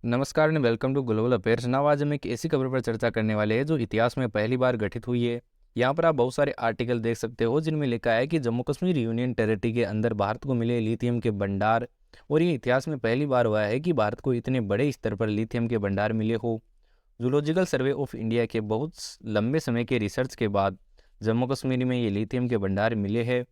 नमस्कार and welcome to global affairs. Now आज हम एक ऐसी खबर पर चर्चा करने वाले हैं जो इतिहास में पहली बार गठित हुई है। यहाँ पर आप बहुत सारे आर्टिकल देख सकते हो जिनमें लिखा है कि जम्मू कश्मीर यूनियन टेरिटरी के अंदर भारत को मिले लिथियम के भंडार। और ये इतिहास में पहली बार हुआ है कि भारत को इतने बड़े स्तर पर लिथियम के भंडार मिले हो। जूलॉजिकल सर्वे ऑफ इंडिया के बहुत लंबे समय के रिसर्च के बाद जम्मू कश्मीर में ये लिथियम के भंडार मिले हैं।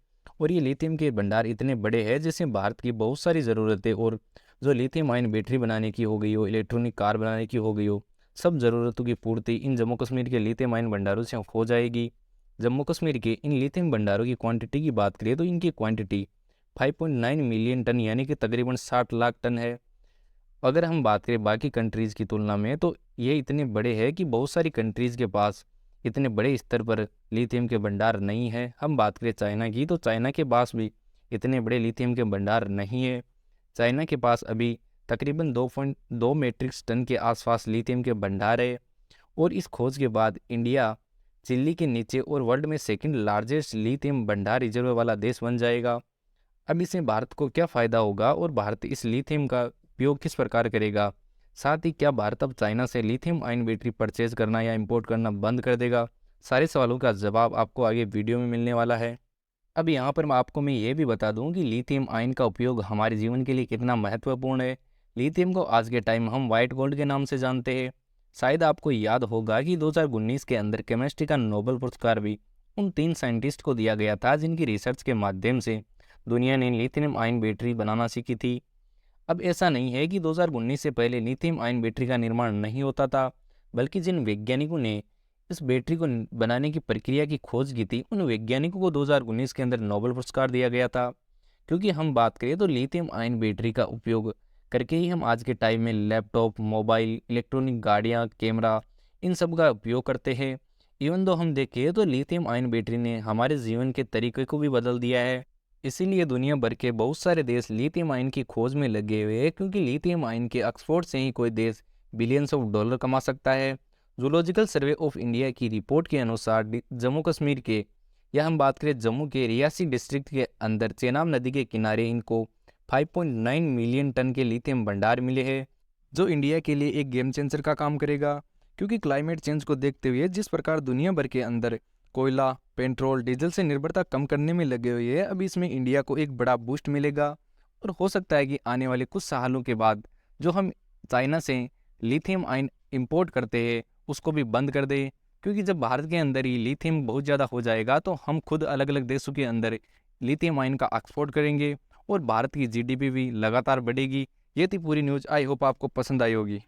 और ये लिथियम के भंडार इतने बड़े हैं जिससे भारत की बहुत सारी ज़रूरतें और जो लिथियम आयन बैटरी बनाने की हो गई हो, इलेक्ट्रॉनिक कार बनाने की हो गई हो, सब ज़रूरतों की पूर्ति इन जम्मू कश्मीर के लिथियम आयन भंडारों से हो जाएगी। जम्मू कश्मीर के इन लिथियम भंडारों की क्वांटिटी की बात करें तो इनकी क्वांटिटी 5.9 मिलियन टन यानी कि तकरीबन 60 लाख टन है। अगर हम बात करें बाकी कंट्रीज़ की तुलना में तो ये इतने बड़े हैं कि बहुत सारी कंट्रीज़ के पास इतने बड़े स्तर पर लिथियम के भंडार नहीं है। हम बात करें चाइना की तो चाइना के पास भी इतने बड़े लिथियम के भंडार नहीं है। चाइना के पास अभी तकरीबन 2.2 मीट्रिक टन के आसपास लिथियम के भंडार है। और इस खोज के बाद इंडिया चिली के नीचे और वर्ल्ड में सेकंड लार्जेस्ट लिथियम भंडार रिजर्व वाला देश बन जाएगा। अब इसमें भारत को क्या फ़ायदा होगा और भारत इस लिथियम का उपयोग किस प्रकार करेगा, साथ ही क्या भारत अब चाइना से लिथियम आयन बैटरी परचेज करना या इंपोर्ट करना बंद कर देगा, सारे सवालों का जवाब आपको आगे वीडियो में मिलने वाला है। अब यहाँ पर मैं ये भी बता दूं कि लिथियम आयन का उपयोग हमारे जीवन के लिए कितना महत्वपूर्ण है। लिथियम को आज के टाइम हम वाइट गोल्ड के नाम से जानते हैं। शायद आपको याद होगा कि 2019 के अंदर केमिस्ट्री का नोबेल पुरस्कार भी उन 3 साइंटिस्ट को दिया गया था जिनकी रिसर्च के माध्यम से दुनिया ने लिथियम आयन बैटरी बनाना सीखी थी। अब ऐसा नहीं है कि 2019 से पहले लिथियम आयन बैटरी का निर्माण नहीं होता था, बल्कि जिन वैज्ञानिकों ने इस बैटरी को बनाने की प्रक्रिया की खोज की थी उन वैज्ञानिकों को 2019 के अंदर नोबेल पुरस्कार दिया गया था। क्योंकि हम बात करें तो लिथियम आयन बैटरी का उपयोग करके ही हम आज के टाइम में लैपटॉप, मोबाइल, इलेक्ट्रॉनिक गाड़ियाँ, कैमरा, इन सब का उपयोग करते हैं। इवन दो हम देखें तो लिथियम आयन बैटरी ने हमारे जीवन के तरीके को भी बदल दिया है। इसीलिए दुनिया भर के बहुत सारे देश लिथियम आयन की खोज में लगे हुए हैं, क्योंकि लिथियम आयन के एक्सपोर्ट से ही कोई देश बिलियंस ऑफ डॉलर कमा सकता है। जूलॉजिकल सर्वे ऑफ इंडिया की रिपोर्ट के अनुसार जम्मू कश्मीर के, या हम बात करें जम्मू के रियासी डिस्ट्रिक्ट के अंदर चेनाब नदी के किनारे इनको 5.9 मिलियन टन के लिथियम भंडार मिले हैं, जो इंडिया के लिए एक गेम चेंजर का काम करेगा। क्योंकि क्लाइमेट चेंज को देखते हुए जिस प्रकार दुनिया भर के अंदर कोयला, पेट्रोल, डीजल से निर्भरता कम करने में लगे हुए हैं, अब इसमें इंडिया को एक बड़ा बूस्ट मिलेगा। और हो सकता है कि आने वाले कुछ सालों के बाद जो हम चाइना से लिथियम आयन इंपोर्ट करते हैं उसको भी बंद कर दें। क्योंकि जब भारत के अंदर ही लिथियम बहुत ज़्यादा हो जाएगा तो हम खुद अलग अलग देशों के अंदर लिथियम आयन का एक्सपोर्ट करेंगे और भारत की जीडीपी भी लगातार बढ़ेगी। ये थी पूरी न्यूज़। आई होप आपको पसंद आई होगी।